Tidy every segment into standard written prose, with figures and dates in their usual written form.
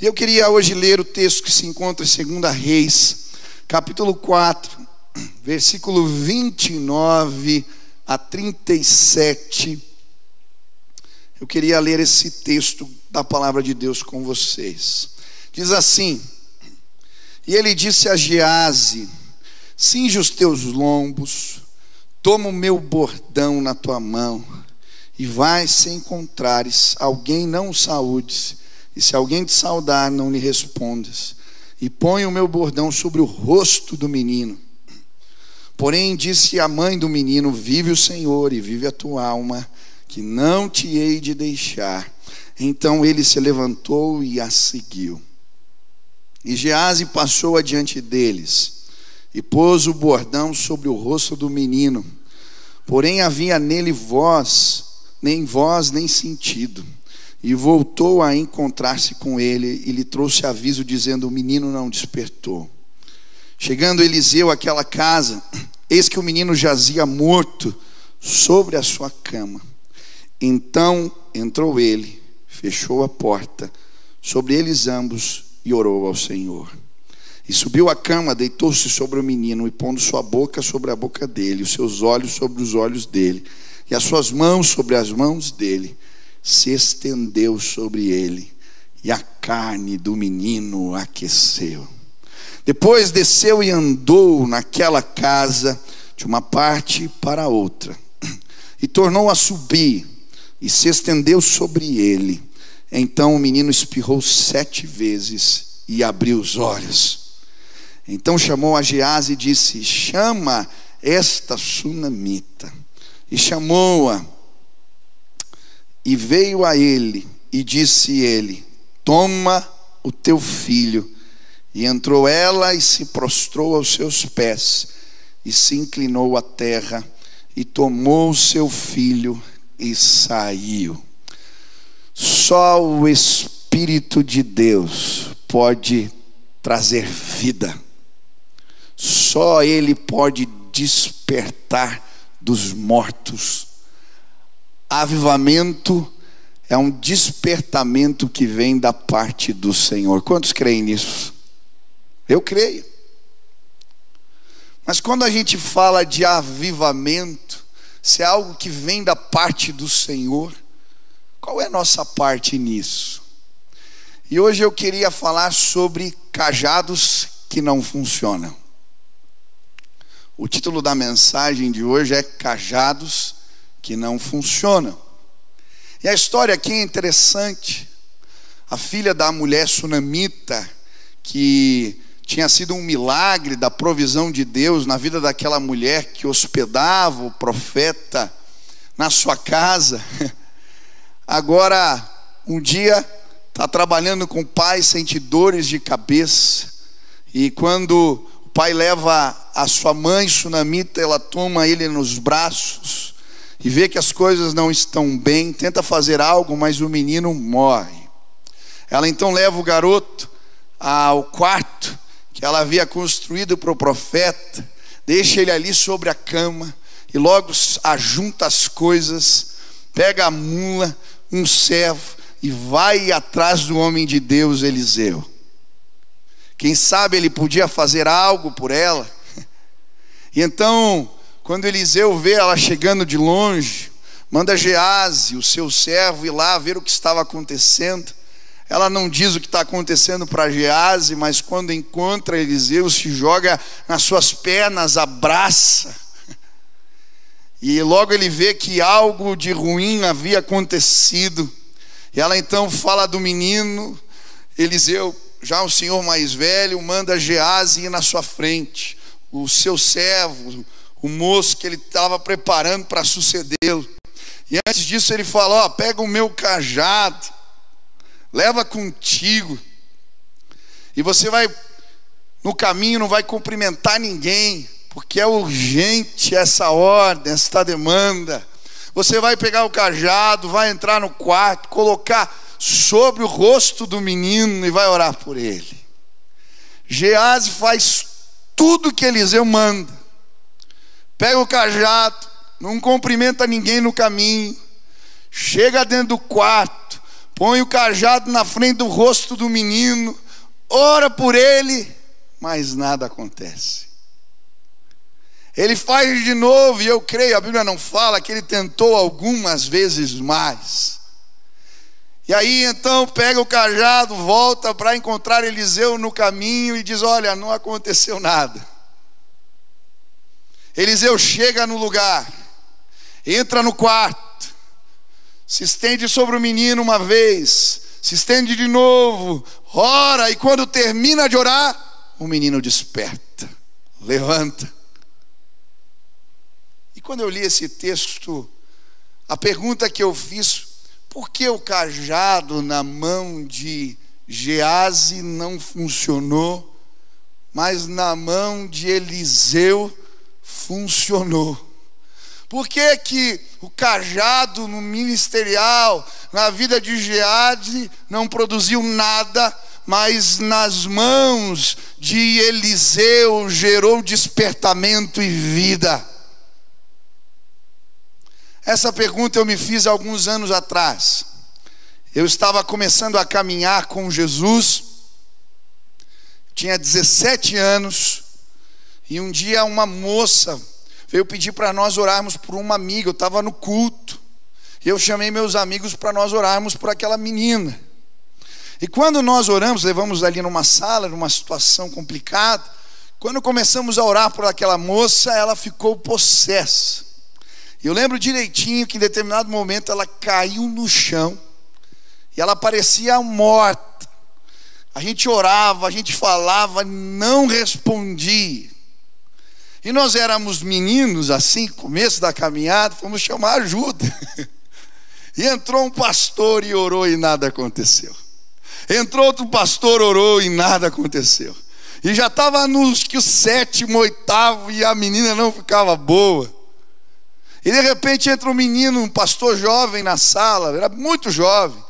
E eu queria hoje ler o texto que se encontra em 2 Reis, capítulo 4, versículo 29 a 37. Eu queria ler esse texto da palavra de Deus com vocês. Diz assim: E ele disse a Geazi: cinge os teus lombos, toma o meu bordão na tua mão, e vai, se encontrares alguém, não o saúdes, e se alguém te saudar, não lhe respondas, e põe o meu bordão sobre o rosto do menino. Porém disse a mãe do menino: vive o Senhor e vive a tua alma, que não te hei de deixar. Então ele se levantou e a seguiu. E Geazi passou adiante deles, e pôs o bordão sobre o rosto do menino. Porém havia nele nem voz nem sentido. E voltou a encontrar-se com ele, e lhe trouxe aviso, dizendo: o menino não despertou. Chegando Eliseu àquela casa, eis que o menino jazia morto sobre a sua cama. Então entrou ele, fechou a porta sobre eles ambos e orou ao Senhor. E subiu à cama, deitou-se sobre o menino, e pondo sua boca sobre a boca dele, os seus olhos sobre os olhos dele, e as suas mãos sobre as mãos dele, se estendeu sobre ele, e a carne do menino aqueceu. Depois desceu e andou naquela casa de uma parte para outra, e tornou a subir, e se estendeu sobre ele. Então o menino espirrou 7 vezes e abriu os olhos. Então chamou a Geazi e disse: chama esta sunamita. E chamou-a, e veio a ele, e disse ele: toma o teu filho. E entrou ela e se prostrou aos seus pés, e se inclinou à terra, e tomou o seu filho e saiu. Só o Espírito de Deus pode trazer vida. Só Ele pode despertar dos mortos. Avivamento é um despertamento que vem da parte do Senhor. Quantos creem nisso? Eu creio. Mas quando a gente fala de avivamento, se é algo que vem da parte do Senhor, qual é a nossa parte nisso? E hoje eu queria falar sobre cajados que não funcionam. O título da mensagem de hoje é Cajados que não funcionam. E a história aqui é interessante. A filha da mulher sunamita, que tinha sido um milagre da provisão de Deus na vida daquela mulher que hospedava o profeta na sua casa, agora um dia está trabalhando com o pai, sente dores de cabeça, e quando o pai leva a sua mãe sunamita, ela toma ele nos braços e vê que as coisas não estão bem, tenta fazer algo, mas o menino morre. Ela então leva o garoto ao quarto que ela havia construído para o profeta, deixa ele ali sobre a cama, e logo ajunta as coisas, pega a mula, um servo, e vai atrás do homem de Deus Eliseu. Quem sabe ele podia fazer algo por ela. E então, quando Eliseu vê ela chegando de longe, manda Geazi, o seu servo, ir lá ver o que estava acontecendo. Ela não diz o que está acontecendo para Geazi, mas quando encontra Eliseu, se joga nas suas pernas, abraça. E logo ele vê que algo de ruim havia acontecido. E ela então fala do menino. Eliseu, já um senhor mais velho, manda Geazi ir na sua frente. O seu servo, o moço que ele estava preparando para sucedê-lo. E antes disso ele fala: ó, pega o meu cajado, leva contigo, e você vai no caminho, não vai cumprimentar ninguém, porque é urgente essa ordem, esta demanda. Você vai pegar o cajado, vai entrar no quarto, colocar sobre o rosto do menino e vai orar por ele. Geazi faz tudo que Eliseu manda. Pega o cajado, não cumprimenta ninguém no caminho, chega dentro do quarto, põe o cajado na frente do rosto do menino, ora por ele, mas nada acontece. Ele faz de novo, e eu creio, a Bíblia não fala que ele tentou algumas vezes mais. E aí então pega o cajado, volta para encontrar Eliseu no caminho e diz: olha, não aconteceu nada. Eliseu chega no lugar, entra no quarto, se estende sobre o menino uma vez, se estende de novo, ora, e quando termina de orar, o menino desperta, levanta. E quando eu li esse texto, a pergunta que eu fiz: por que o cajado na mão de Geazi não funcionou, mas na mão de Eliseu funcionou? Por que que o cajado no ministerial, na vida de Geazi, não produziu nada, mas nas mãos de Eliseu gerou despertamento e vida? Essa pergunta eu me fiz há alguns anos atrás. Eu estava começando a caminhar com Jesus, tinha 17 anos, e um dia uma moça veio pedir para nós orarmos por uma amiga. Eu estava no culto, e eu chamei meus amigos para nós orarmos por aquela menina. E quando nós oramos, levamos ali numa sala, numa situação complicada. Quando começamos a orar por aquela moça, ela ficou possessa. Eu lembro direitinho que em determinado momento ela caiu no chão e ela parecia morta. A gente orava, a gente falava, não respondia. E nós éramos meninos assim, começo da caminhada, fomos chamar ajuda. E entrou um pastor e orou e nada aconteceu. Entrou outro pastor, orou e nada aconteceu. E já estava nos que o 7º, 8º e a menina não ficava boa. E de repente entra um menino, um pastor jovem na sala, era muito jovem.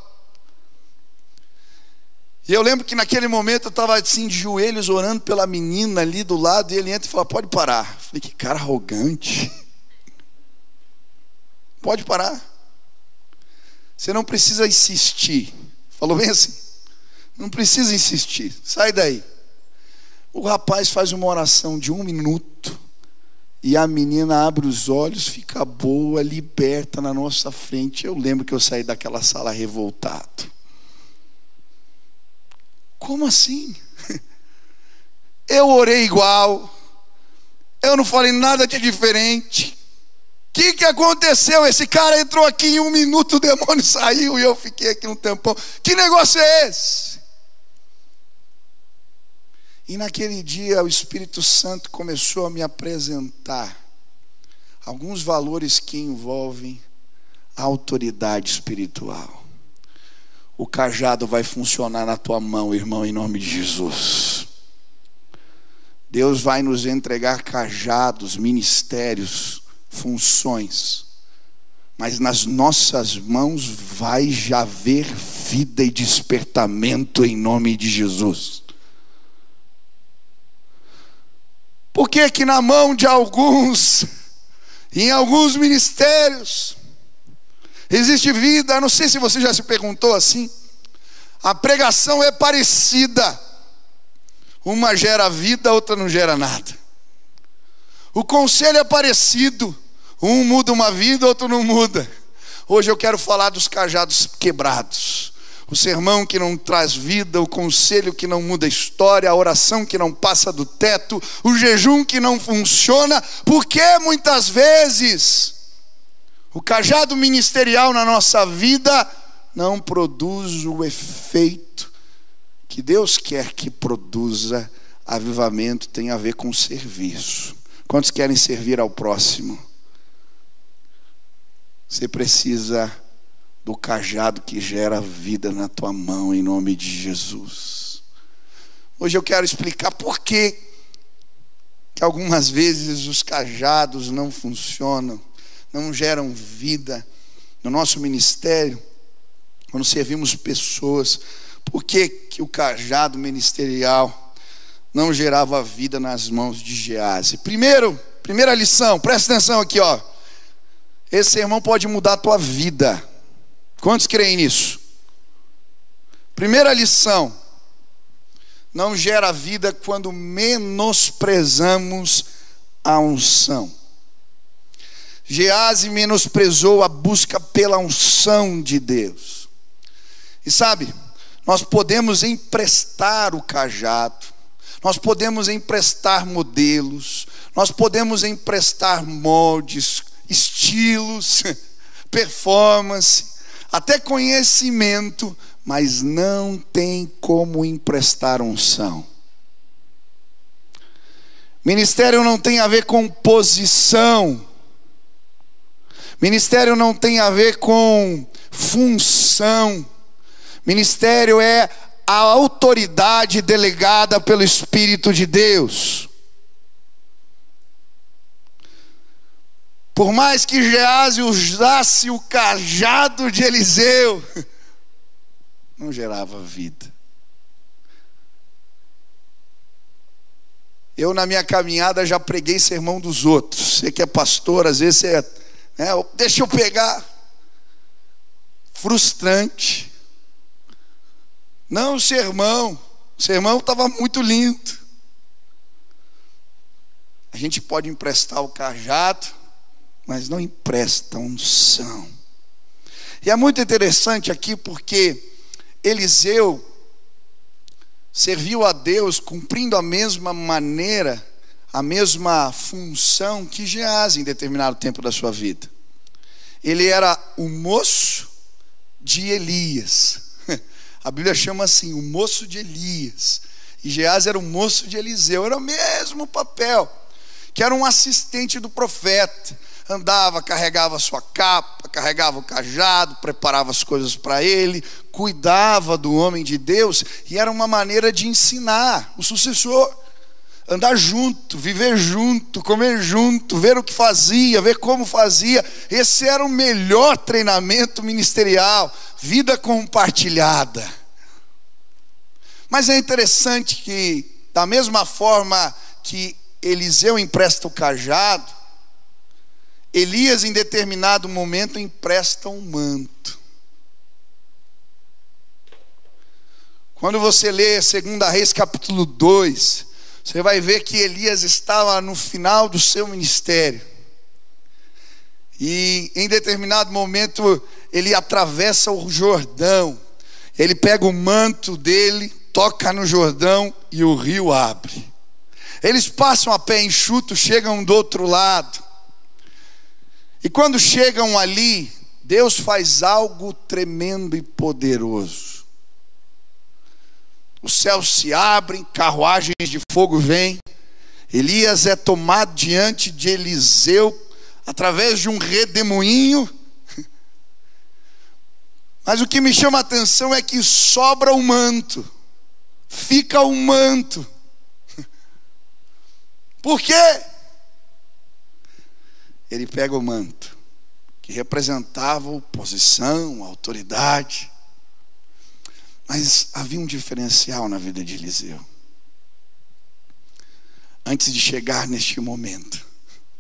E eu lembro que naquele momento eu estava assim de joelhos orando pela menina ali do lado, e ele entra e fala: pode parar. Eu falei: que cara arrogante. Pode parar. Você não precisa insistir. Falou bem assim: não precisa insistir, sai daí. O rapaz faz uma oração de 1 minuto. E a menina abre os olhos, fica boa, liberta na nossa frente. Eu lembro que eu saí daquela sala revoltado. Como assim? Eu orei igual, eu não falei nada de diferente. O que aconteceu? Esse cara entrou aqui em 1 minuto, o demônio saiu e eu fiquei aqui um tempão. Que negócio é esse? E naquele dia o Espírito Santo começou a me apresentar alguns valores que envolvem a autoridade espiritual. O cajado vai funcionar na tua mão, irmão, em nome de Jesus. Deus vai nos entregar cajados, ministérios, funções, mas nas nossas mãos vai já haver vida e despertamento em nome de Jesus. Por que que na mão de alguns, em alguns ministérios, existe vida? Eu não sei se você já se perguntou assim. A pregação é parecida. Uma gera vida, a outra não gera nada. O conselho é parecido. Um muda uma vida, outro não muda. Hoje eu quero falar dos cajados quebrados. O sermão que não traz vida, o conselho que não muda a história, a oração que não passa do teto, o jejum que não funciona, porque muitas vezes o cajado ministerial na nossa vida não produz o efeito que Deus quer que produza. Avivamento tem a ver com serviço. Quantos querem servir ao próximo? Você precisa do cajado que gera vida na tua mão, em nome de Jesus. Hoje eu quero explicar por que algumas vezes os cajados não funcionam, não geram vida no nosso ministério, quando servimos pessoas. Por que o cajado ministerial não gerava vida nas mãos de Geazi? Primeira lição, presta atenção aqui, ó. Esse sermão pode mudar a tua vida. Quantos creem nisso? Primeira lição: não gera vida quando menosprezamos a unção. Geazi menosprezou a busca pela unção de Deus. E sabe, nós podemos emprestar o cajado, nós podemos emprestar modelos, nós podemos emprestar moldes, estilos, performance, até conhecimento, mas não tem como emprestar unção. Ministério não tem a ver com posição. Ministério não tem a ver com função. Ministério é a autoridade delegada pelo Espírito de Deus. Por mais que Geazi usasse o cajado de Eliseu, não gerava vida. Eu, na minha caminhada, já preguei sermão dos outros. Você que é pastor, às vezes você deixa eu pegar. Frustrante. Não, o sermão estava muito lindo. A gente pode emprestar o cajado, mas não empresta unção. E é muito interessante aqui porque Eliseu serviu a Deus cumprindo a mesma maneira, a mesma função que Geazi em determinado tempo da sua vida. Ele era o moço de Elias. A Bíblia chama assim, o moço de Elias. E Geazi era o moço de Eliseu. Era o mesmo papel, que era um assistente do profeta. Andava, carregava a sua capa, carregava o cajado, preparava as coisas para ele, cuidava do homem de Deus, e era uma maneira de ensinar o sucessor. Andar junto, viver junto, comer junto, ver o que fazia, ver como fazia. Esse era o melhor treinamento ministerial, vida compartilhada. Mas é interessante que, da mesma forma que Eliseu empresta o cajado, Elias em determinado momento empresta um manto. Quando você lê 2 Reis capítulo 2, você vai ver que Elias estava no final do seu ministério. E em determinado momento ele atravessa o Jordão. Ele pega o manto dele, toca no Jordão e o rio abre. Eles passam a pé enxuto, chegam do outro lado. E quando chegam ali, Deus faz algo tremendo e poderoso. Os céus se abrem, carruagens de fogo vêm. Elias é tomado diante de Eliseu através de um redemoinho. Mas o que me chama a atenção é que sobra o manto. Fica o manto. Por quê? Ele pega o manto, que representava a posição, a autoridade. Mas havia um diferencial na vida de Eliseu. Antes de chegar neste momento,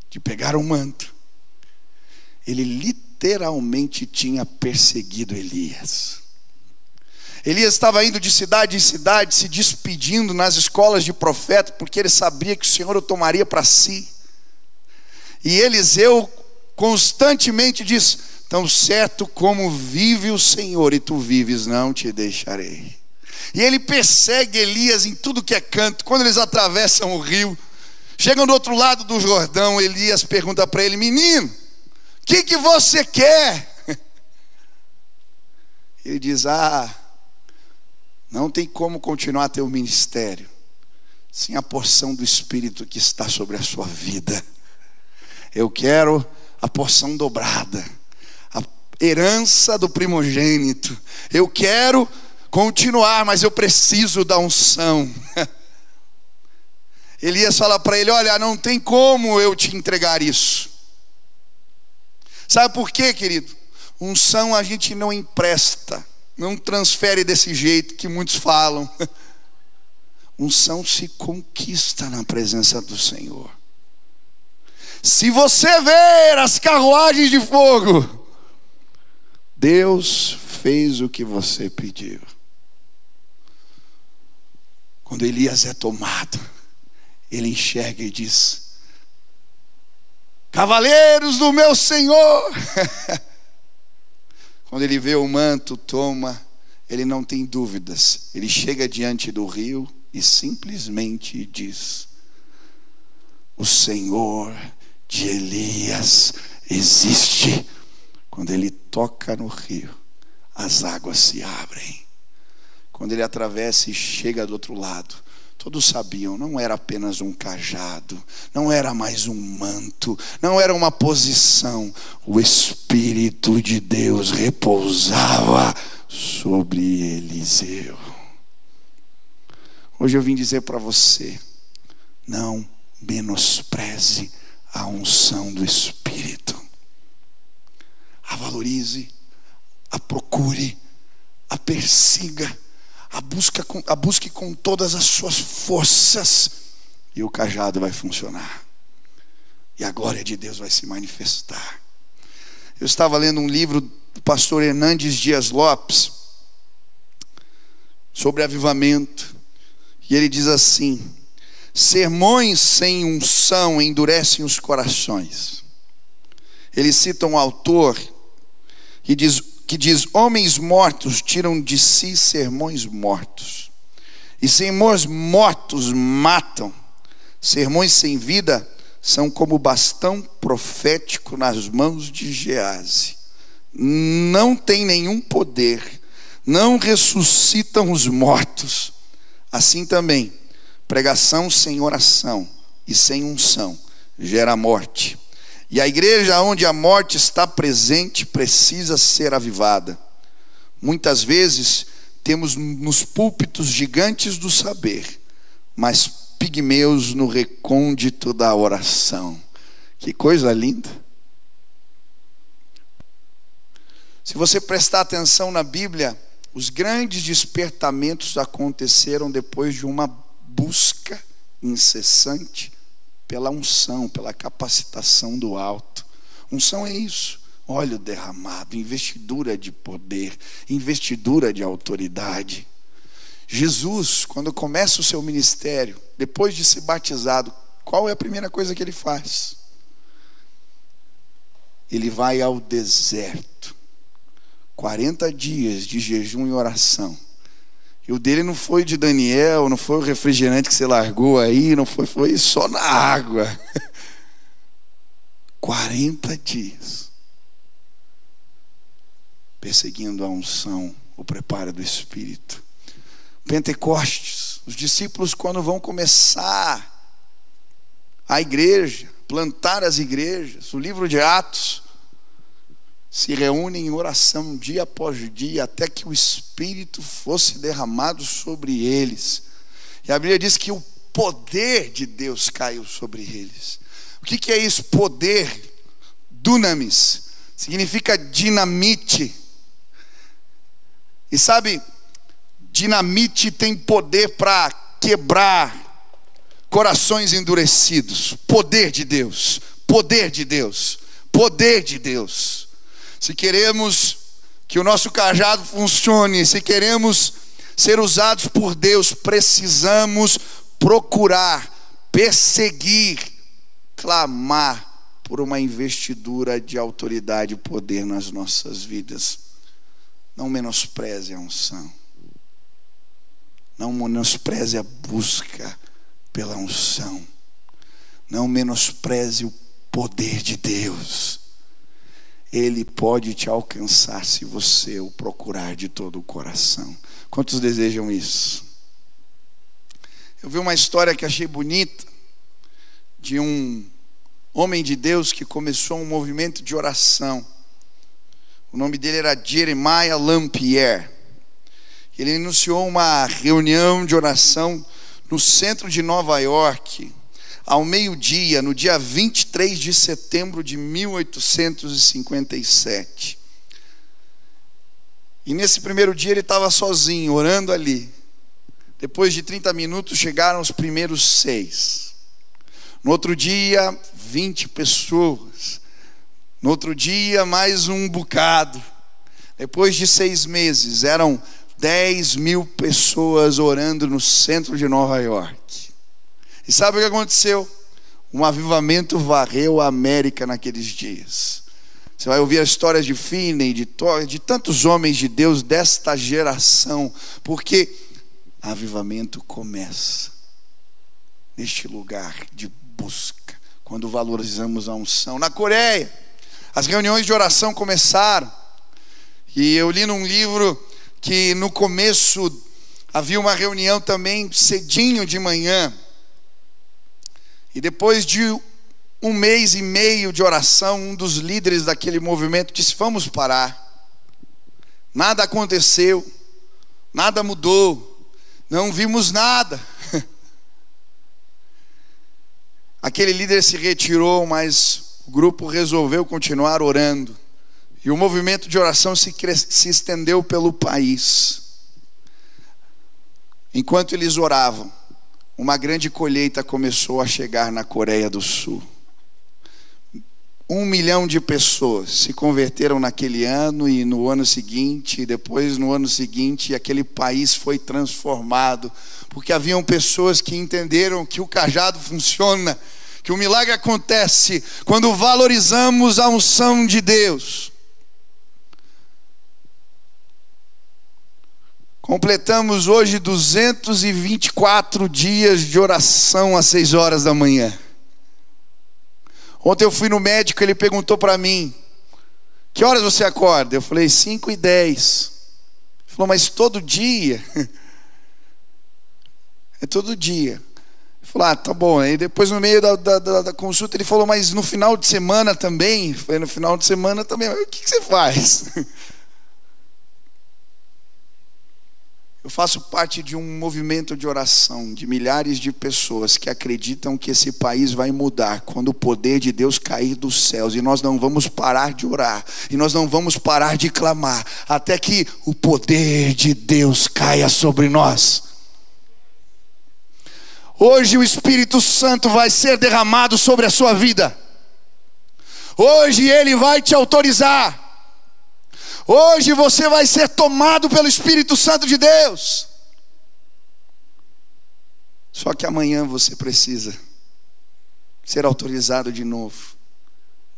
de pegar o manto, ele literalmente tinha perseguido Elias. Elias estava indo de cidade em cidade, se despedindo nas escolas de profeta, porque ele sabia que o Senhor o tomaria para si. E Eliseu constantemente diz: tão certo como vive o Senhor e tu vives, não te deixarei. E ele persegue Elias em tudo que é canto. Quando eles atravessam o rio, chegam do outro lado do Jordão, Elias pergunta para ele: menino, o que você quer? Ele diz: não tem como continuar teu ministério sem a porção do Espírito que está sobre a sua vida. Eu quero a porção dobrada, a herança do primogênito. Eu quero continuar, mas eu preciso da unção. Elias fala para ele: olha, não tem como eu te entregar isso. Sabe por quê, querido? Unção a gente não empresta, não transfere desse jeito que muitos falam. Unção se conquista na presença do Senhor. Se você ver as carruagens de fogo, Deus fez o que você pediu. Quando Elias é tomado, ele enxerga e diz: cavaleiros do meu Senhor. Quando ele vê o manto, toma, ele não tem dúvidas. Ele chega diante do rio e simplesmente diz: o Senhor de Elias existe. Quando ele toca no rio, as águas se abrem. Quando ele atravessa e chega do outro lado, todos sabiam, não era apenas um cajado, não era mais um manto, não era uma posição. O Espírito de Deus repousava sobre Eliseu. Hoje eu vim dizer para você: não menospreze a unção do Espírito. A valorize, a procure, a persiga, a busque com todas as suas forças, e o cajado vai funcionar, e a glória de Deus vai se manifestar. Eu estava lendo um livro do pastor Hernandes Dias Lopes sobre avivamento, e ele diz assim: sermões sem unção endurecem os corações. Ele cita um autor que diz: homens mortos tiram de si sermões mortos, e sermões mortos matam. Sermões sem vida são como bastão profético nas mãos de Gease. Não tem nenhum poder, não ressuscitam os mortos. Assim também, pregação sem oração e sem unção gera morte. E a igreja onde a morte está presente precisa ser avivada. Muitas vezes temos nos púlpitos gigantes do saber, mas pigmeus no recôndito da oração. Que coisa linda! Se você prestar atenção na Bíblia, os grandes despertamentos aconteceram depois de uma busca incessante pela unção, pela capacitação do alto. Unção é isso: óleo derramado, investidura de poder, investidura de autoridade. Jesus, quando começa o seu ministério, depois de ser batizado, qual é a primeira coisa que ele faz? Ele vai ao deserto, 40 dias de jejum e oração. E o dele não foi de Daniel, não foi o refrigerante que você largou aí, não foi só na água. 40 dias perseguindo a unção, o preparo do Espírito. Pentecostes, os discípulos, quando vão começar a igreja, plantar as igrejas, o livro de Atos, se reúnem em oração dia após dia, até que o Espírito fosse derramado sobre eles. E a Bíblia diz que o poder de Deus caiu sobre eles. O que é isso? Poder, dunamis, significa dinamite. E sabe, dinamite tem poder para quebrar corações endurecidos. Poder de Deus, poder de Deus, poder de Deus. Se queremos que o nosso cajado funcione, se queremos ser usados por Deus, precisamos procurar, perseguir, clamar por uma investidura de autoridade e poder nas nossas vidas. Não menospreze a unção, não menospreze a busca pela unção, não menospreze o poder de Deus. Ele pode te alcançar se você o procurar de todo o coração. Quantos desejam isso? Eu vi uma história que achei bonita, de um homem de Deus que começou um movimento de oração. O nome dele era Jeremiah Lampier. Ele iniciou uma reunião de oração no centro de Nova York, ao meio-dia, no dia 23 de setembro de 1857. E nesse primeiro dia ele estava sozinho, orando ali. Depois de 30 minutos chegaram os primeiros 6. No outro dia, 20 pessoas. No outro dia, mais um bocado. Depois de 6 meses, eram 10.000 pessoas orando no centro de Nova York. E sabe o que aconteceu? Um avivamento varreu a América naqueles dias. Você vai ouvir as histórias de Finney, de tantos homens de Deus desta geração, porque avivamento começa neste lugar de busca, quando valorizamos a unção. Na Coreia, as reuniões de oração começaram, e eu li num livro que no começo havia uma reunião também cedinho de manhã, e depois de 1 mês e meio de oração, um dos líderes daquele movimento disse: vamos parar. Nada aconteceu, nada mudou, não vimos nada. Aquele líder se retirou, mas o grupo resolveu continuar orando, e o movimento de oração se estendeu pelo país. Enquanto eles oravam, uma grande colheita começou a chegar na Coreia do Sul. 1 milhão de pessoas se converteram naquele ano e no ano seguinte, e depois no ano seguinte, e aquele país foi transformado, porque haviam pessoas que entenderam que o cajado funciona, que o milagre acontece quando valorizamos a unção de Deus. Completamos hoje 224 dias de oração às 6 horas da manhã. Ontem eu fui no médico, ele perguntou para mim: que horas você acorda? Eu falei 5h10. Ele falou: mas todo dia? É todo dia. Eu falei: ah, tá bom. Aí depois no meio da consulta ele falou: mas no final de semana também? Eu falei: no final de semana também. Mas o que você faz? Eu faço parte de um movimento de oração de milhares de pessoas que acreditam que esse país vai mudar quando o poder de Deus cair dos céus, e nós não vamos parar de orar, e nós não vamos parar de clamar até que o poder de Deus caia sobre nós. Hoje o Espírito Santo vai ser derramado sobre a sua vida. Hoje Ele vai te autorizar. Hoje você vai ser tomado pelo Espírito Santo de Deus. Só que amanhã você precisa ser autorizado de novo.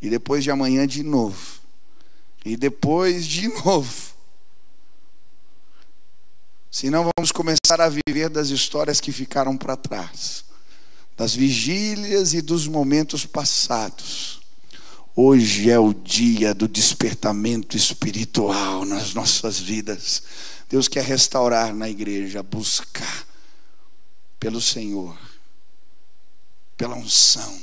E depois de amanhã de novo. E depois de novo. Senão vamos começar a viver das histórias que ficaram para trás, das vigílias e dos momentos passados. Hoje é o dia do despertamento espiritual nas nossas vidas. Deus quer restaurar na igreja, buscar pelo Senhor, pela unção,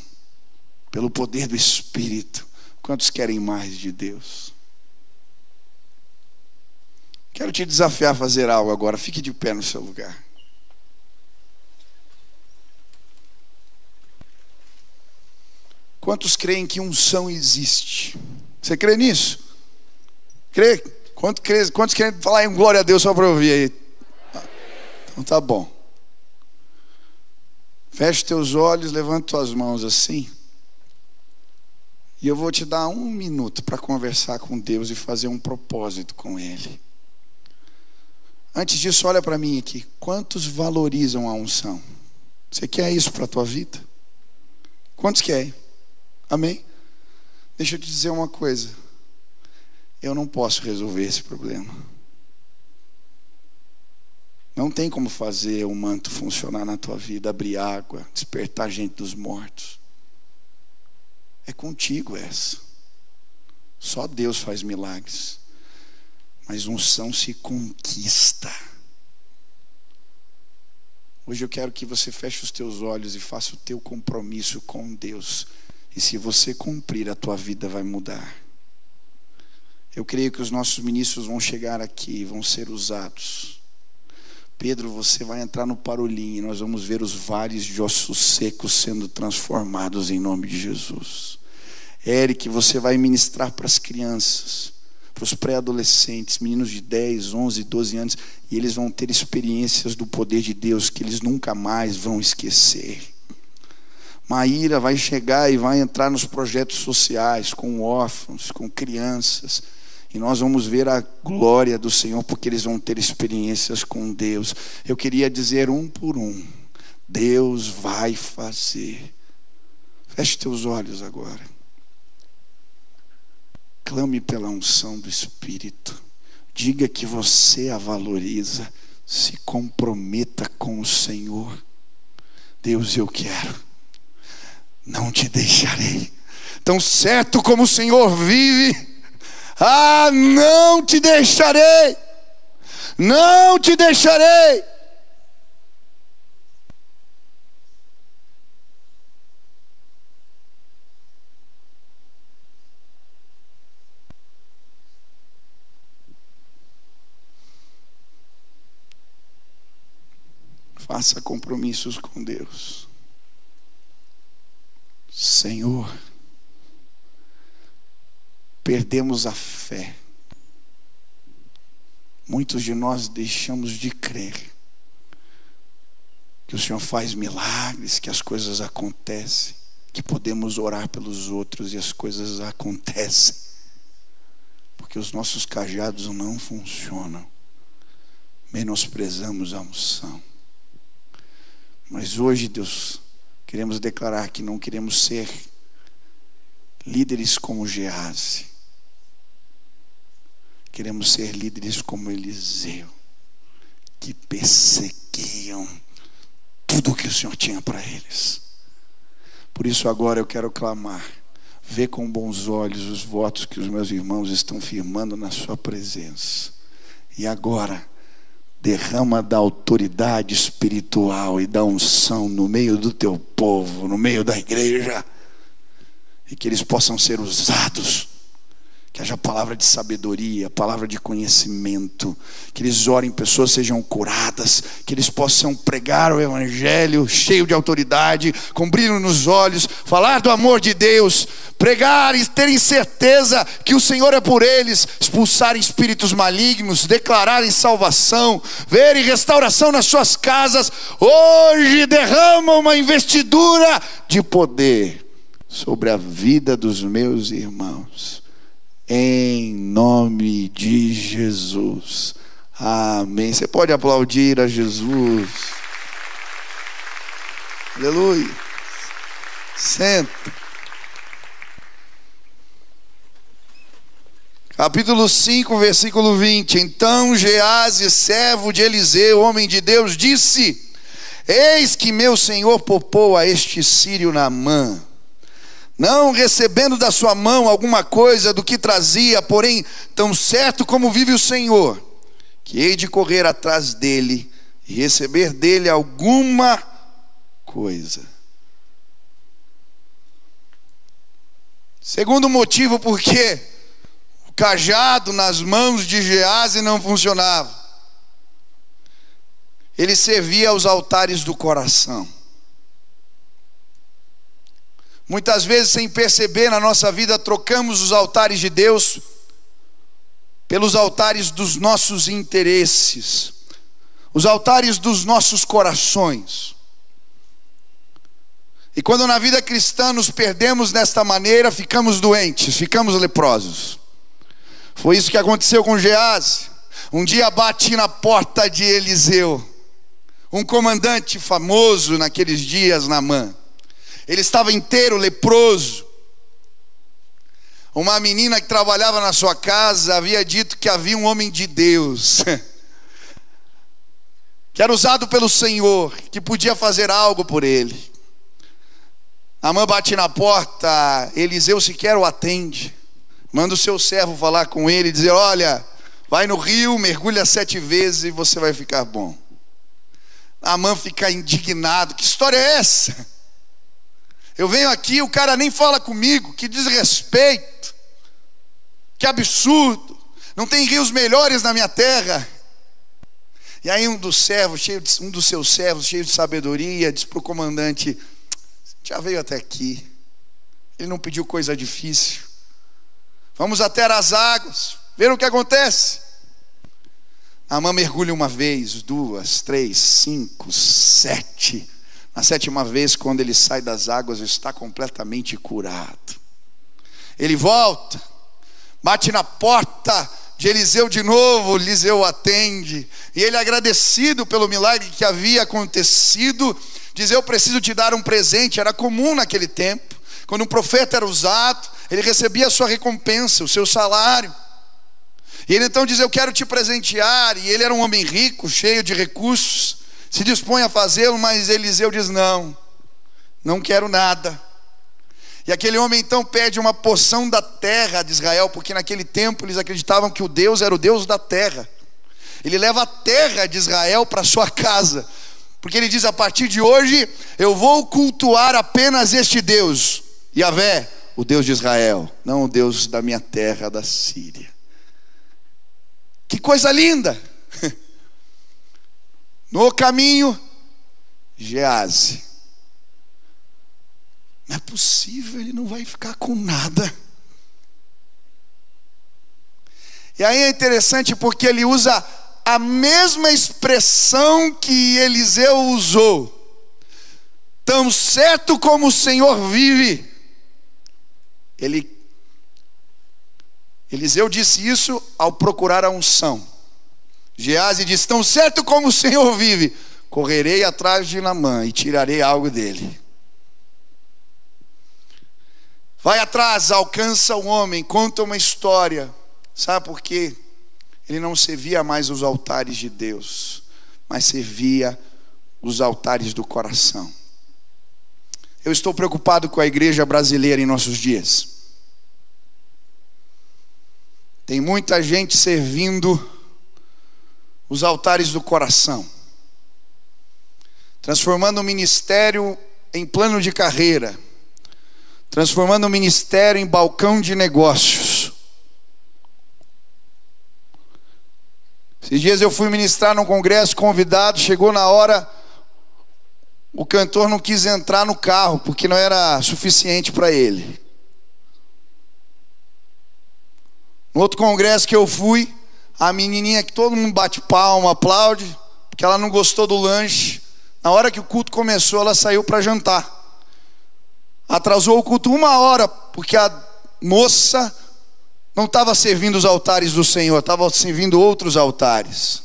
pelo poder do Espírito. Quantos querem mais de Deus? Quero te desafiar a fazer algo agora. Fique de pé no seu lugar. Quantos creem que unção existe? Você crê nisso? Crê? Quantos querem falar em glória a Deus só para ouvir aí? Então tá bom. Feche teus olhos, levanta tuas mãos assim. E eu vou te dar 1 minuto para conversar com Deus e fazer um propósito com Ele. Antes disso, olha para mim aqui. Quantos valorizam a unção? Você quer isso para a tua vida? Quantos querem? Amém? Deixa eu te dizer uma coisa. Eu não posso resolver esse problema. Não tem como fazer o manto funcionar na tua vida, abrir água, despertar gente dos mortos. É contigo essa. Só Deus faz milagres. Mas unção se conquista. Hoje eu quero que você feche os teus olhos e faça o teu compromisso com Deus. E se você cumprir, a tua vida vai mudar. Eu creio que os nossos ministros vão chegar aqui, vão ser usados. Pedro, você vai entrar no parolim e nós vamos ver os vales de ossos secos sendo transformados em nome de Jesus. Eric, você vai ministrar para as crianças, para os pré-adolescentes, meninos de 10, 11, 12 anos, e eles vão ter experiências do poder de Deus que eles nunca mais vão esquecer. Maíra vai chegar e vai entrar nos projetos sociais, com órfãos, com crianças, E nós vamos ver a glória do Senhor, porque eles vão ter experiências com Deus. Eu queria dizer um por um: Deus vai fazer. Feche teus olhos agora. Clame pela unção do Espírito. Diga que você a valoriza. Se comprometa com o Senhor. Deus, eu quero. Não te deixarei. Tão certo como o Senhor vive. Não te deixarei. Não te deixarei. Faça compromissos com Deus. Senhor, perdemos a fé. Muitos de nós deixamos de crer que o Senhor faz milagres, que as coisas acontecem, que podemos orar pelos outros e as coisas acontecem, porque os nossos cajados não funcionam. Menosprezamos a unção. Mas hoje, Deus, queremos declarar que não queremos ser líderes como Geazi. Queremos ser líderes como Eliseu, que perseguiam tudo o que o Senhor tinha para eles. Por isso agora eu quero clamar: vê com bons olhos os votos que os meus irmãos estão firmando na sua presença. E agora, derrama da autoridade espiritual e da unção no meio do teu povo, no meio da igreja, e que eles possam ser usados. Que haja palavra de sabedoria, palavra de conhecimento, que eles orem, pessoas sejam curadas, que eles possam pregar o evangelho cheio de autoridade, com brilho nos olhos, falar do amor de Deus, pregar e terem certeza que o Senhor é por eles, expulsarem espíritos malignos, declararem salvação, verem restauração nas suas casas. Hoje derrama uma investidura de poder sobre a vida dos meus irmãos. Em nome de Jesus. Amém. Você pode aplaudir a Jesus. Aleluia. Senta. Capítulo 5, versículo 20. Então Geazi, servo de Eliseu, homem de Deus, disse: eis que meu senhor poupou a este sírio Naamã, não recebendo da sua mão alguma coisa do que trazia, porém, tão certo como vive o Senhor, que hei de correr atrás dele e receber dele alguma coisa. Segundo motivo, porque o cajado nas mãos de Geazi não funcionava. Ele servia aos altares do coração. Muitas vezes, sem perceber, na nossa vida trocamos os altares de Deus pelos altares dos nossos interesses, os altares dos nossos corações. E quando na vida cristã nos perdemos desta maneira, ficamos doentes, ficamos leprosos. Foi isso que aconteceu com Geazi. Um dia bate na porta de Eliseu, um comandante famoso naqueles dias, Naamã. Ele estava inteiro leproso. Uma menina que trabalhava na sua casa havia dito que havia um homem de Deus, que era usado pelo Senhor, que podia fazer algo por ele. Naamã bate na porta, Eliseu sequer o atende. Manda o seu servo falar com ele e dizer: olha, vai no rio, mergulha 7 vezes e você vai ficar bom. Naamã fica indignado: que história é essa? Eu venho aqui, o cara nem fala comigo, que desrespeito, que absurdo, não tem rios melhores na minha terra. E aí um dos seus servos, cheio de sabedoria, diz para o comandante: já veio até aqui, ele não pediu coisa difícil, vamos até as águas, ver o que acontece. Naamã mergulha 1 vez, 2, 3, 5, 7. Na 7ª vez, quando ele sai das águas, está completamente curado. Ele volta, bate na porta de Eliseu de novo. Eliseu atende, e ele, agradecido pelo milagre que havia acontecido, diz: eu preciso te dar um presente. Era comum naquele tempo, quando um profeta era usado, ele recebia a sua recompensa, o seu salário. E ele então diz: eu quero te presentear. E ele era um homem rico, cheio de recursos, se dispõe a fazê-lo, mas Eliseu diz: não quero nada. E aquele homem então pede uma porção da terra de Israel, porque naquele tempo eles acreditavam que o Deus era o Deus da terra. Ele leva a terra de Israel para sua casa, porque ele diz: a partir de hoje eu vou cultuar apenas este Deus, Yahvé, o Deus de Israel, não o Deus da minha terra, da Síria. Que coisa linda! No caminho, Geazi. Não é possível, ele não vai ficar com nada. E aí é interessante porque ele usa a mesma expressão que Eliseu usou: tão certo como o Senhor vive. Eliseu disse isso ao procurar a unção. Geazi disse: tão certo como o Senhor vive, correrei atrás de Naamã e tirarei algo dele. Vai atrás, alcança o homem, conta uma história. Sabe por quê? Ele não servia mais os altares de Deus, mas servia os altares do coração. Eu estou preocupado com a igreja brasileira em nossos dias. Tem muita gente servindo os altares do coração, transformando o ministério em plano de carreira, transformando o ministério em balcão de negócios. Esses dias eu fui ministrar num congresso, convidado, chegou na hora, o cantor não quis entrar no carro, porque não era suficiente para ele. No outro congresso que eu fui, a menininha que todo mundo bate palma, aplaude, porque ela não gostou do lanche, na hora que o culto começou, ela saiu para jantar. Atrasou o culto 1 hora, porque a moça não estava servindo os altares do Senhor, estava servindo outros altares.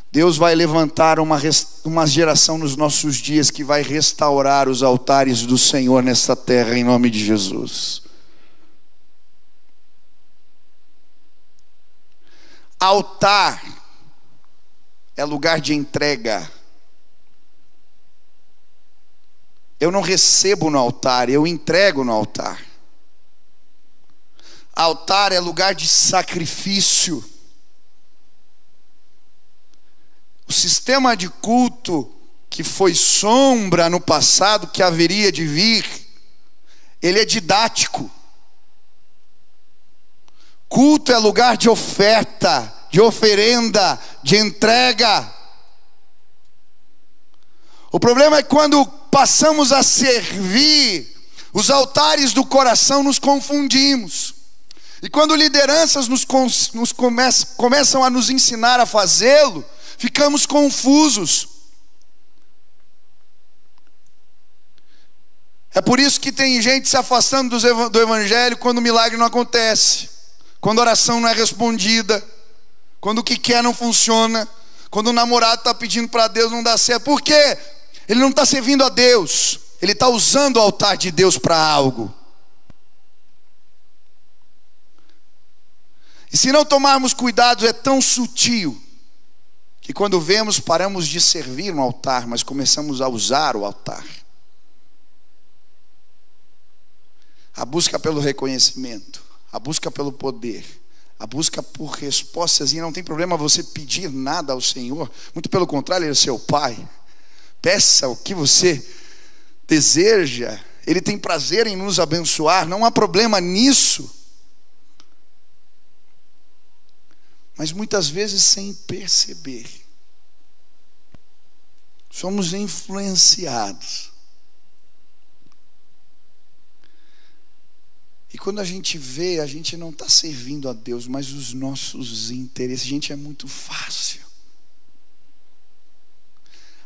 Deus vai levantar uma geração nos nossos dias que vai restaurar os altares do Senhor nesta terra, em nome de Jesus. Altar é lugar de entrega. Eu não recebo no altar, eu entrego no altar. Altar é lugar de sacrifício. O sistema de culto que foi sombra no passado, que haveria de vir, ele é didático. Culto é lugar de oferta, de oferenda, de entrega. O problema é quando passamos a servir os altares do coração, nos confundimos. E quando lideranças começam a nos ensinar a fazê-lo, ficamos confusos. É por isso que tem gente se afastando do evangelho quando o milagre não acontece, quando a oração não é respondida, quando o que quer não funciona, quando o namorado está pedindo para Deus não dá certo. Por quê? Ele não está servindo a Deus, ele está usando o altar de Deus para algo. E se não tomarmos cuidado, é tão sutil, que quando vemos, paramos de servir no altar, mas começamos a usar o altar. A busca pelo reconhecimento, a busca pelo poder, a busca por respostas. E não tem problema você pedir nada ao Senhor, muito pelo contrário, Ele é seu Pai. Peça o que você deseja, Ele tem prazer em nos abençoar, não há problema nisso. Mas muitas vezes, sem perceber, somos influenciados. E quando a gente vê, a gente não está servindo a Deus, mas os nossos interesses. Gente, é muito fácil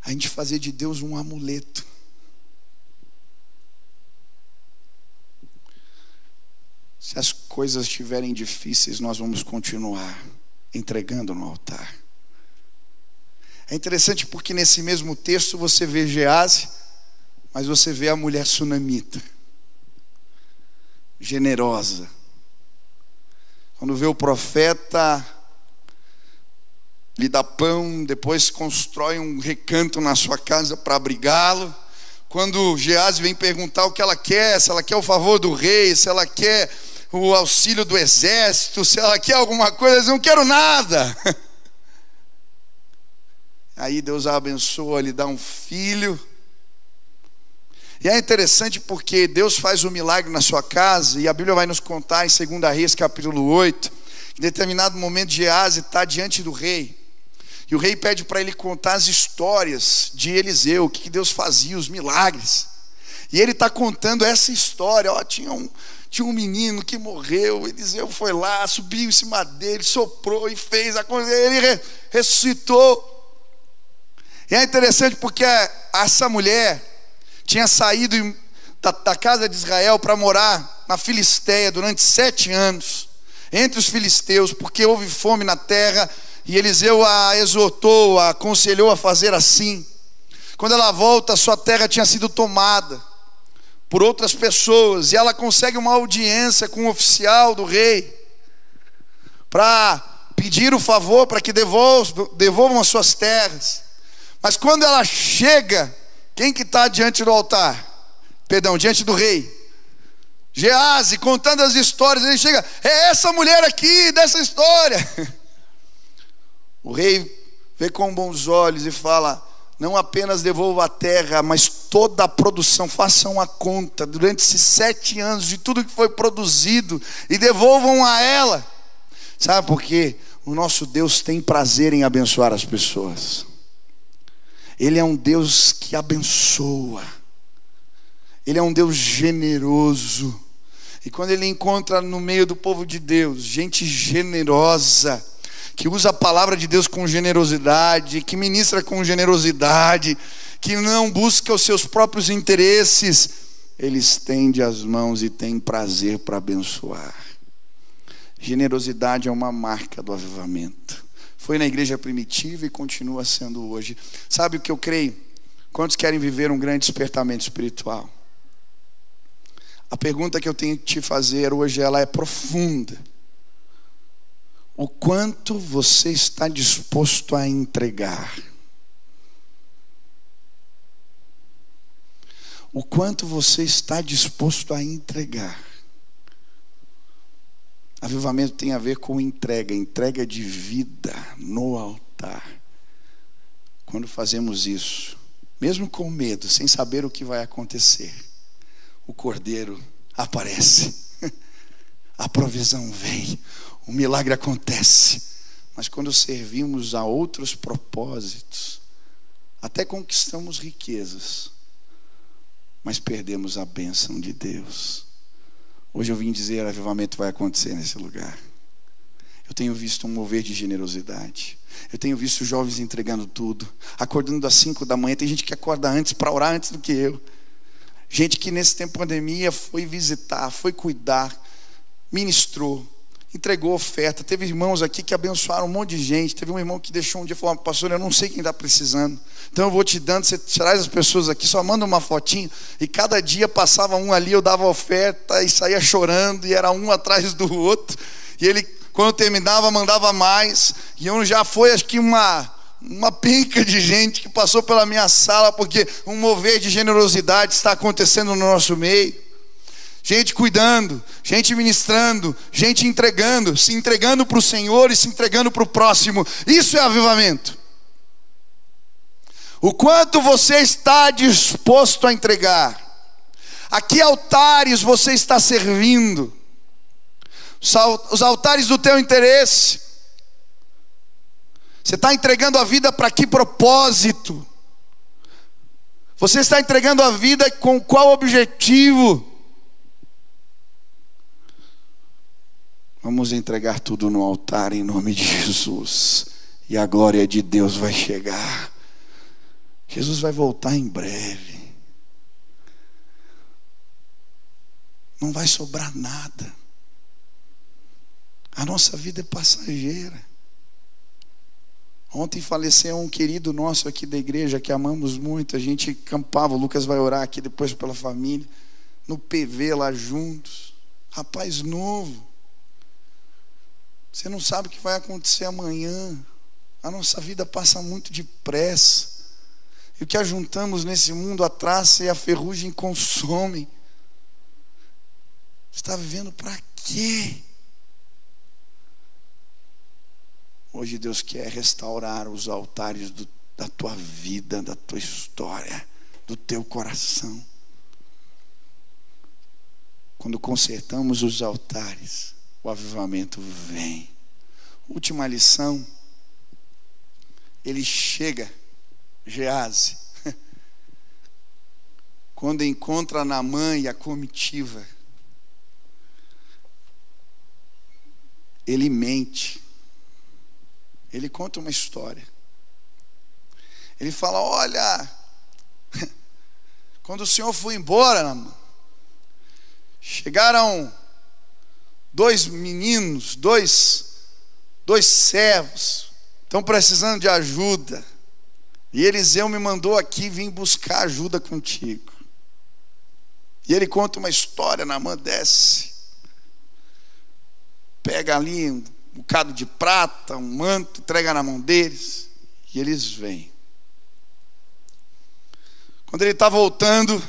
a gente fazer de Deus um amuleto. Se as coisas estiverem difíceis, nós vamos continuar entregando no altar. É interessante porque nesse mesmo texto você vê Geazi, mas você vê a mulher sunamita, generosa. Quando vê o profeta, lhe dá pão, depois constrói um recanto na sua casa para abrigá-lo. Quando Geazi vem perguntar o que ela quer, se ela quer o favor do rei, se ela quer o auxílio do exército, se ela quer alguma coisa, ela diz: não quero nada. Aí Deus a abençoa, lhe dá um filho. E é interessante porque Deus faz um milagre na sua casa, e a Bíblia vai nos contar em 2 Reis capítulo 8, que em determinado momento Geazi está diante do rei, e o rei pede para ele contar as histórias de Eliseu, o que Deus fazia, os milagres. E ele está contando essa história. Tinha um menino que morreu, Eliseu foi lá, subiu em cima dele, soprou e fez a coisa, ele ressuscitou. E é interessante porque essa mulher tinha saído da casa de Israel para morar na Filistéia durante 7 anos, entre os filisteus, porque houve fome na terra, e Eliseu a exortou, a aconselhou a fazer assim. Quando ela volta, sua terra tinha sido tomada por outras pessoas, e ela consegue uma audiência com o oficial do rei, para pedir o favor para que devolvam as suas terras. Mas quando ela chega, quem que está diante do altar? Perdão, diante do rei? Geazi, contando as histórias. Ele chega: é essa mulher aqui, dessa história. O rei vê com bons olhos e fala: não apenas devolva a terra, mas toda a produção, façam a conta durante esses 7 anos de tudo que foi produzido e devolvam a ela. Sabe por quê? O nosso Deus tem prazer em abençoar as pessoas. Ele é um Deus que abençoa. Ele é um Deus generoso. E quando Ele encontra no meio do povo de Deus gente generosa, que usa a palavra de Deus com generosidade, que ministra com generosidade, que não busca os seus próprios interesses, Ele estende as mãos e tem prazer para abençoar. Generosidade é uma marca do avivamento. Foi na igreja primitiva e continua sendo hoje. Sabe o que eu creio? Quantos querem viver um grande despertamento espiritual? A pergunta que eu tenho que te fazer hoje, ela é profunda. O quanto você está disposto a entregar? O quanto você está disposto a entregar? Avivamento tem a ver com entrega de vida no altar. Quando fazemos isso, mesmo com medo, sem saber o que vai acontecer, o Cordeiro aparece, a provisão vem, o milagre acontece. Mas quando servimos a outros propósitos, até conquistamos riquezas, mas perdemos a bênção de Deus. Hoje eu vim dizer: avivamento vai acontecer nesse lugar. Eu tenho visto um mover de generosidade. Eu tenho visto jovens entregando tudo, acordando às 5 da manhã. Tem gente que acorda antes para orar antes do que eu. Gente que nesse tempo de pandemia foi visitar, foi cuidar, ministrou, entregou oferta. Teve irmãos aqui que abençoaram um monte de gente. Teve um irmão que deixou um dia e falou: pastor, eu não sei quem está precisando, então eu vou te dando, você traz as pessoas aqui, só manda uma fotinho. E cada dia passava um ali, eu dava oferta e saía chorando, e era um atrás do outro. E ele, quando terminava, mandava mais. E eu já foi, acho que uma penca de gente que passou pela minha sala, porque um mover de generosidade está acontecendo no nosso meio. Gente cuidando, gente ministrando, gente entregando, se entregando para o Senhor e se entregando para o próximo. Isso é avivamento. O quanto você está disposto a entregar? A que altares você está servindo? Os altares do teu interesse. Você está entregando a vida para que propósito? Você está entregando a vida com qual objetivo? Vamos entregar tudo no altar em nome de Jesus, e a glória de Deus vai chegar. Jesus vai voltar em breve. Não vai sobrar nada. A nossa vida é passageira. Ontem faleceu um querido nosso aqui da igreja, que amamos muito. A gente campava, o Lucas vai orar aqui depois pela família, no PV lá juntos. Rapaz novo. Você não sabe o que vai acontecer amanhã. A nossa vida passa muito depressa. E o que ajuntamos nesse mundo, a traça e a ferrugem consomem. Você está vivendo para quê? Hoje Deus quer restaurar os altares da tua vida, da tua história, do teu coração. Quando consertamos os altares, o avivamento vem. Última lição. Ele chega, Geazi, quando encontra Naamã e a comitiva, ele mente. Ele conta uma história. Ele fala: olha, quando o senhor foi embora, Naamã, chegaram dois meninos, dois servos, estão precisando de ajuda. E Eliseu me mandou aqui vir buscar ajuda contigo. E ele conta uma história. Naamã desce, pega ali um bocado de prata, um manto, entrega na mão deles, e eles vêm. Quando ele está voltando,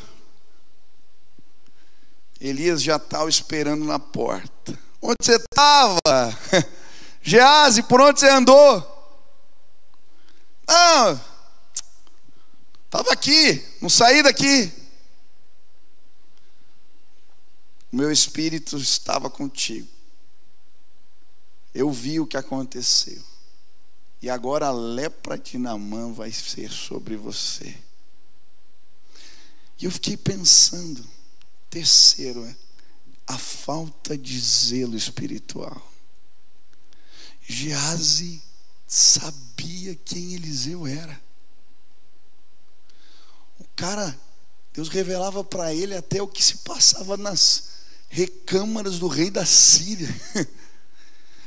Elias já está esperando na porta. Onde você estava? Geazi, por onde você andou? Não, estava aqui, não saí daqui. O meu espírito estava contigo. Eu vi o que aconteceu. E agora a lepra de Naamã vai ser sobre você. E eu fiquei pensando, terceiro, a falta de zelo espiritual. Geazi sabia quem Eliseu era. O cara, Deus revelava para ele até o que se passava nas recâmaras do rei da Síria.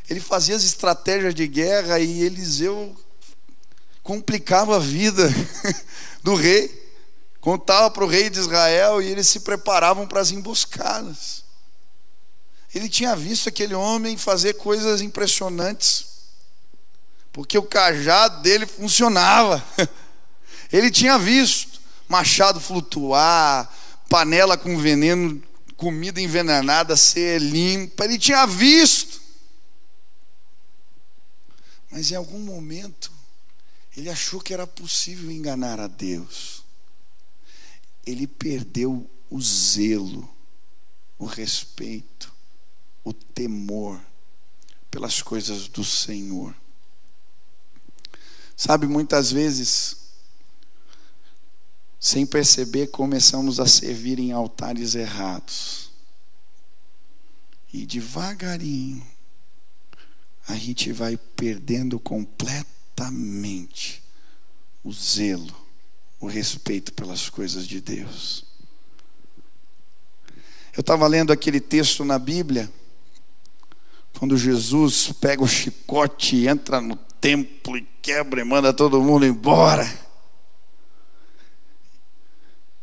Ele fazia as estratégias de guerra e Eliseu complicava a vida do rei. Contava para o rei de Israel e eles se preparavam para as emboscadas. Ele tinha visto aquele homem fazer coisas impressionantes, porque o cajado dele funcionava. Ele tinha visto machado flutuar, panela com veneno, comida envenenada ser limpa. Ele tinha visto. Mas em algum momento ele achou que era possível enganar a Deus. Ele perdeu o zelo, o respeito, o temor pelas coisas do Senhor. Sabe, muitas vezes, sem perceber, começamos a servir em altares errados. E devagarinho a gente vai perdendo completamente o zelo, o respeito pelas coisas de Deus. Eu estava lendo aquele texto na Bíblia, quando Jesus pega o chicote, entra no templo e quebra e manda todo mundo embora.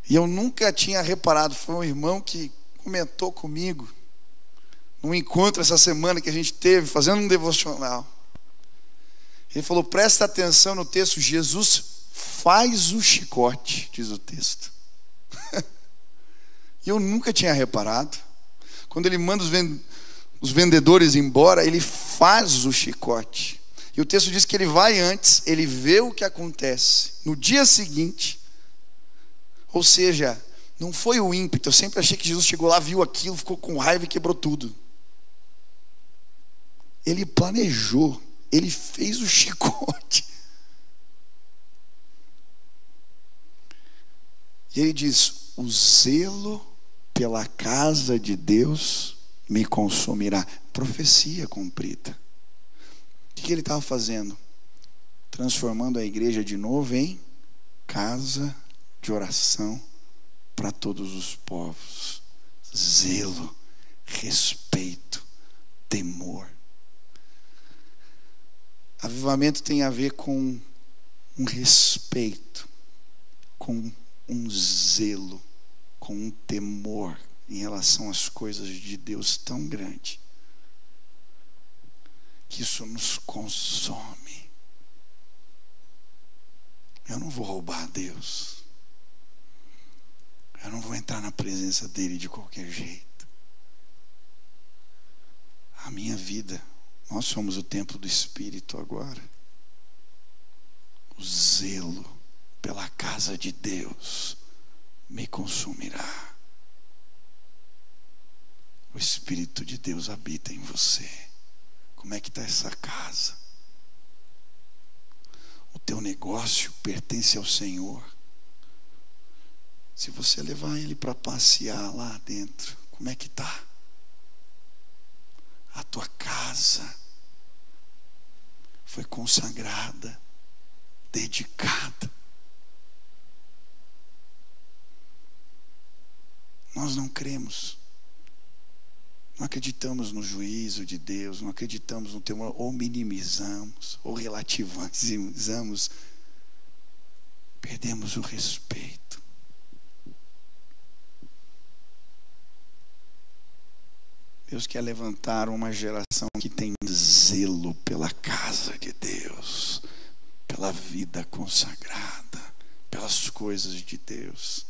E eu nunca tinha reparado, foi um irmão que comentou comigo, num encontro essa semana que a gente teve, fazendo um devocional. Ele falou: presta atenção no texto, Jesus faz o chicote, diz o texto. E eu nunca tinha reparado. Quando ele manda os vendedores embora, ele faz o chicote. E o texto diz que ele vai antes, ele vê o que acontece no dia seguinte. Ou seja, não foi o ímpeto. Eu sempre achei que Jesus chegou lá, viu aquilo, ficou com raiva e quebrou tudo. Ele planejou, ele fez o chicote. E ele diz: o zelo pela casa de Deus me consumirá. Profecia cumprida. O que ele estava fazendo? Transformando a igreja de novo em casa de oração para todos os povos. Zelo, respeito, temor. Avivamento tem a ver com um respeito, com um zelo, com um temor em relação às coisas de Deus tão grande, que isso nos consome. Eu não vou roubar a Deus. Eu não vou entrar na presença dele de qualquer jeito. A minha vida, nós somos o templo do Espírito agora. O zelo pela casa de Deus me consumirá. O Espírito de Deus habita em você. Como é que está essa casa? O teu negócio pertence ao Senhor. Se você levar ele para passear lá dentro, como é que está? A tua casa foi consagrada, dedicada. Nós não cremos, não acreditamos no juízo de Deus, não acreditamos no temor, ou minimizamos, ou relativizamos, perdemos o respeito. Deus quer levantar uma geração que tem zelo pela casa de Deus, pela vida consagrada, pelas coisas de Deus.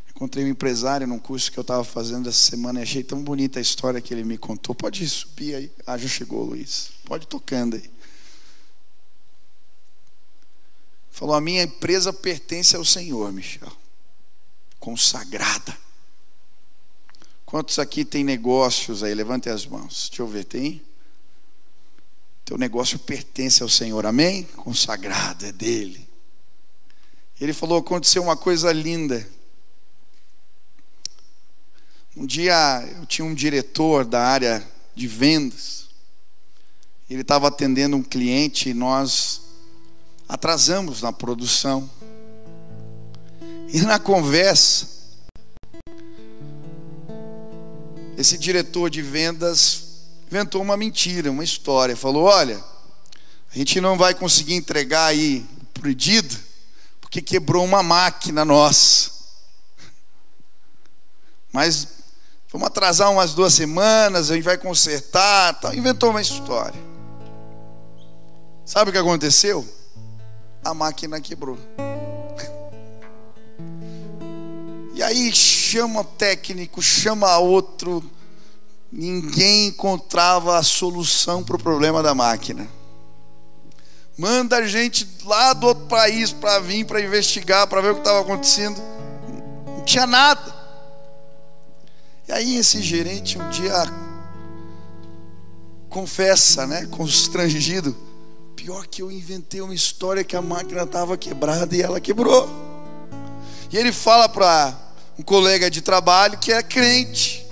Encontrei um empresário num curso que eu estava fazendo essa semana e achei tão bonita a história que ele me contou. Pode subir aí. Ah, já chegou, Luiz. Pode ir tocando aí. Falou: a minha empresa pertence ao Senhor, Michel. Consagrada. Quantos aqui tem negócios aí? Levantem as mãos. Deixa eu ver, tem? Teu negócio pertence ao Senhor, amém? Consagrado, é dele. Ele falou: aconteceu uma coisa linda. Um dia eu tinha um diretor da área de vendas. Ele estava atendendo um cliente e nós atrasamos na produção. E na conversa, esse diretor de vendas inventou uma mentira, uma história. Falou: olha, a gente não vai conseguir entregar aí o pedido porque quebrou uma máquina nossa. Mas vamos atrasar umas 2 semanas, a gente vai consertar, tal. Inventou uma história. Sabe o que aconteceu? A máquina quebrou. E aí chama técnico, chama outro. Ninguém encontrava a solução para o problema da máquina. Manda a gente lá do outro país para vir, para investigar, para ver o que estava acontecendo. Não tinha nada. E aí esse gerente um dia confessa, né, constrangido: pior que eu inventei uma história que a máquina estava quebrada e ela quebrou. E ele fala para um colega de trabalho que é crente.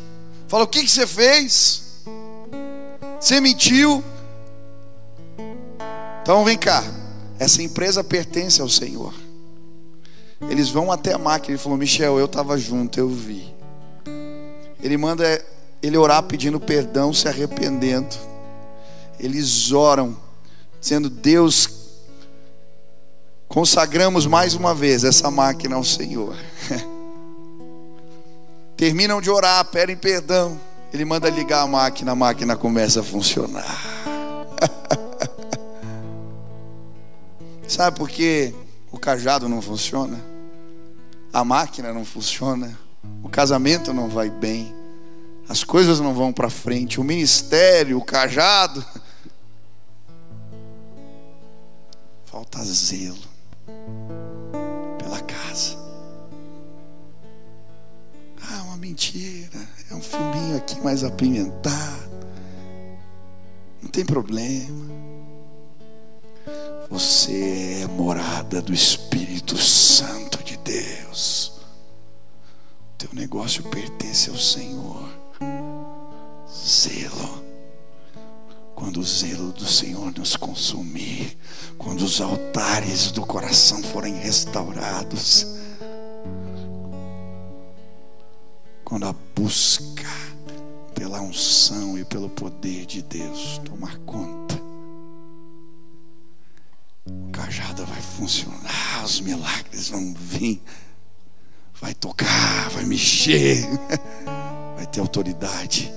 Fala: o que você fez? Você mentiu? Então vem cá, essa empresa pertence ao Senhor. Eles vão até a máquina. Ele falou: Michel, eu estava junto, eu vi. Ele manda ele orar pedindo perdão, se arrependendo. Eles oram dizendo: Deus, consagramos mais uma vez essa máquina ao Senhor. Terminam de orar, pedem perdão. Ele manda ligar a máquina começa a funcionar. Sabe por que o cajado não funciona? A máquina não funciona. O casamento não vai bem. As coisas não vão para frente. O ministério, o cajado. Falta zelo pela casa. Ah, uma mentira. É um filminho aqui mais apimentado. Não tem problema. Você é morada do Espírito Santo de Deus. Teu negócio pertence ao Senhor. Zelo. Quando o zelo do Senhor nos consumir, quando os altares do coração forem restaurados, quando a busca pela unção e pelo poder de Deus tomar conta, funcionar, os milagres vão vir, vai tocar, vai mexer, vai ter autoridade.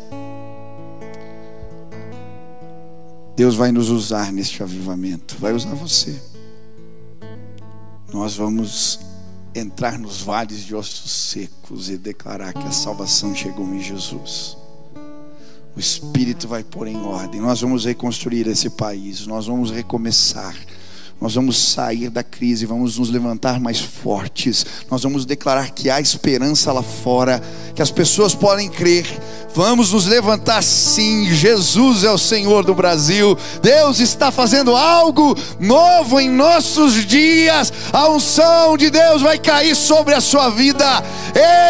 Deus vai nos usar neste avivamento, vai usar você. Nós vamos entrar nos vales de ossos secos e declarar que a salvação chegou em Jesus. O Espírito vai pôr em ordem. Nós vamos reconstruir esse país, nós vamos recomeçar. Nós vamos sair da crise, vamos nos levantar mais fortes. Nós vamos declarar que há esperança lá fora, que as pessoas podem crer. Vamos nos levantar sim. Jesus é o Senhor do Brasil. Deus está fazendo algo novo em nossos dias. A unção de Deus vai cair sobre a sua vida.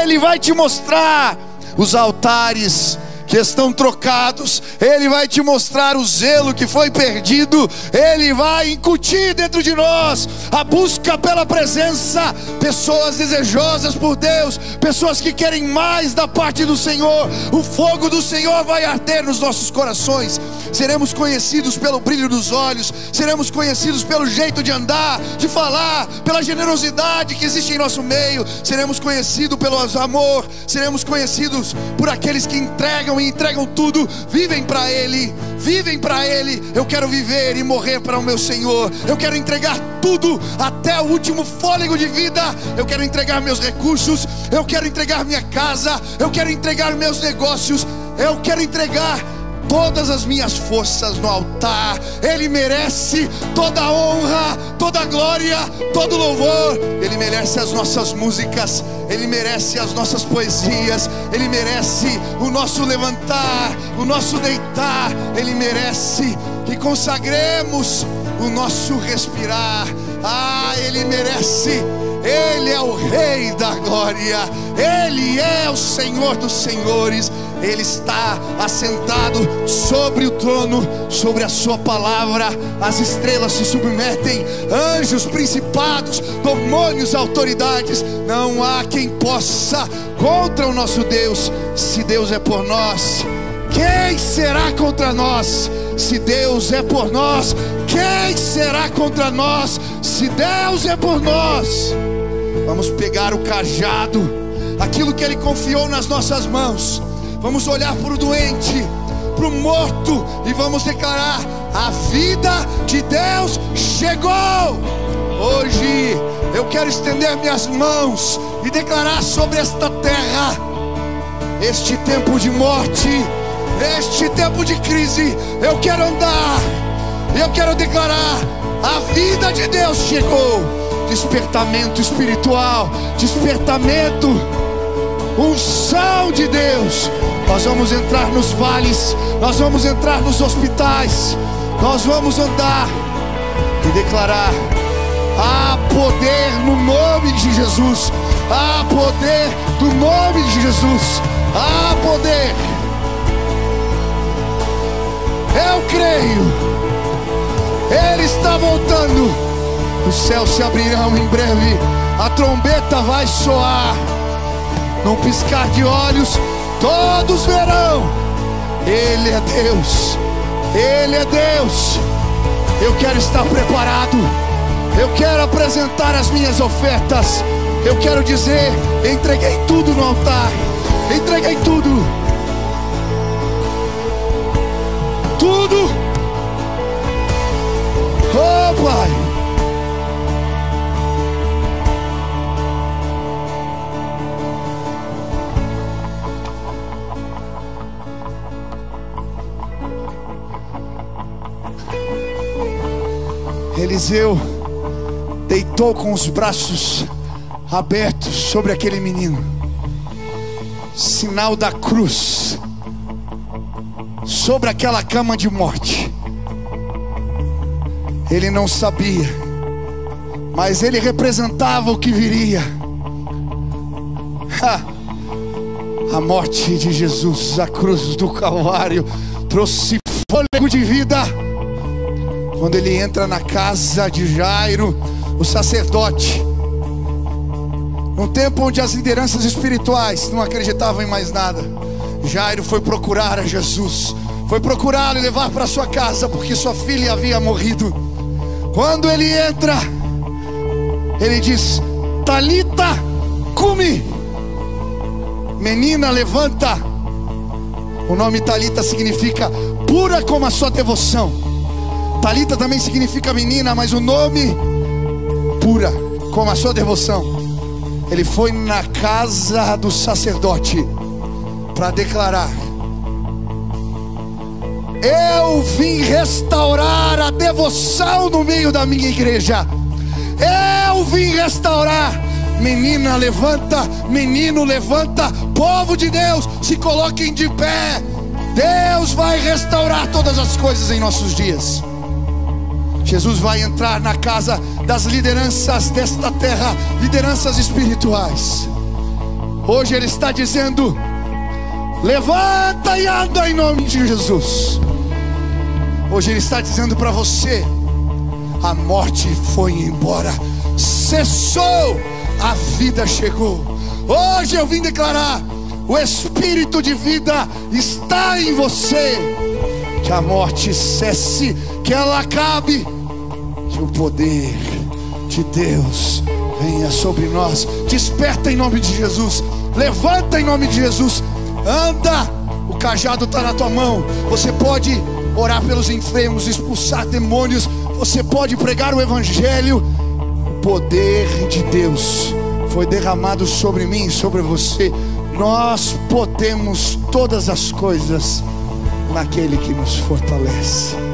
Ele vai te mostrar os altares que estão trocados, Ele vai te mostrar o zelo que foi perdido, Ele vai incutir dentro de nós a busca pela presença, pessoas desejosas por Deus, pessoas que querem mais da parte do Senhor. O fogo do Senhor vai arder nos nossos corações, seremos conhecidos pelo brilho dos olhos, seremos conhecidos pelo jeito de andar, de falar, pela generosidade que existe em nosso meio, seremos conhecidos pelo amor, seremos conhecidos por aqueles que entregam e entregam tudo, vivem para Ele, vivem para Ele. Eu quero viver e morrer para o meu Senhor. Eu quero entregar tudo até o último fôlego de vida. Eu quero entregar meus recursos, eu quero entregar minha casa, eu quero entregar meus negócios, eu quero entregar todas as minhas forças no altar. Ele merece toda a honra, toda a glória, todo o louvor. Ele merece as nossas músicas, Ele merece as nossas poesias, Ele merece o nosso levantar, o nosso deitar. Ele merece que consagremos o nosso respirar. Ele merece. Ele é o Rei da glória, Ele é o Senhor dos senhores. Ele está assentado sobre o trono, sobre a sua palavra. As estrelas se submetem, anjos, principados, demônios, autoridades. Não há quem possa contra o nosso Deus. Se Deus é por nós, quem será contra nós? Se Deus é por nós, quem será contra nós? Se Deus é por nós. Vamos pegar o cajado, aquilo que Ele confiou nas nossas mãos. Vamos olhar para o doente, para o morto, e vamos declarar: a vida de Deus chegou. Hoje eu quero estender minhas mãos e declarar sobre esta terra, este tempo de morte, este tempo de crise, eu quero andar, eu quero declarar: a vida de Deus chegou. Despertamento espiritual, despertamento, unção de Deus. Nós vamos entrar nos vales, nós vamos entrar nos hospitais, nós vamos andar e declarar: há poder no nome de Jesus, há poder no nome de Jesus, há poder. Eu creio, Ele está voltando. Os céus se abrirão em breve, a trombeta vai soar. Num piscar de olhos, todos verão: Ele é Deus, Ele é Deus. Eu quero estar preparado, eu quero apresentar as minhas ofertas. Eu quero dizer: entreguei tudo no altar, entreguei tudo, tudo. Oh Pai, Eliseu deitou com os braços abertos sobre aquele menino, sinal da cruz, sobre aquela cama de morte. Ele não sabia, mas ele representava o que viria. A morte de Jesus, a cruz do Calvário, trouxe fôlego de vida. Quando ele entra na casa de Jairo, o sacerdote, num tempo onde as lideranças espirituais não acreditavam em mais nada, Jairo foi procurar a Jesus, foi procurá-lo e levar para sua casa, porque sua filha havia morrido. Quando ele entra, Ele diz: Talita cumi, menina, levanta. O nome Talita significa pura como a sua devoção. Talita também significa menina, mas o nome pura como a sua devoção. Ele foi na casa do sacerdote para declarar: eu vim restaurar a devoção no meio da minha igreja. Eu vim restaurar. Menina, levanta. Menino, levanta. Povo de Deus, se coloquem de pé. Deus vai restaurar todas as coisas em nossos dias. Jesus vai entrar na casa das lideranças desta terra, lideranças espirituais. Hoje Ele está dizendo: levanta e anda em nome de Jesus. Hoje Ele está dizendo para você: a morte foi embora, cessou, a vida chegou. Hoje eu vim declarar: o Espírito de vida está em você. Que a morte cesse, que ela acabe, que o poder de Deus venha sobre nós. Desperta em nome de Jesus. Levanta em nome de Jesus. Anda. O cajado está na tua mão. Você pode orar pelos enfermos, expulsar demônios. Você pode pregar o Evangelho. O poder de Deus foi derramado sobre mim e sobre você. Nós podemos todas as coisas naquele que nos fortalece.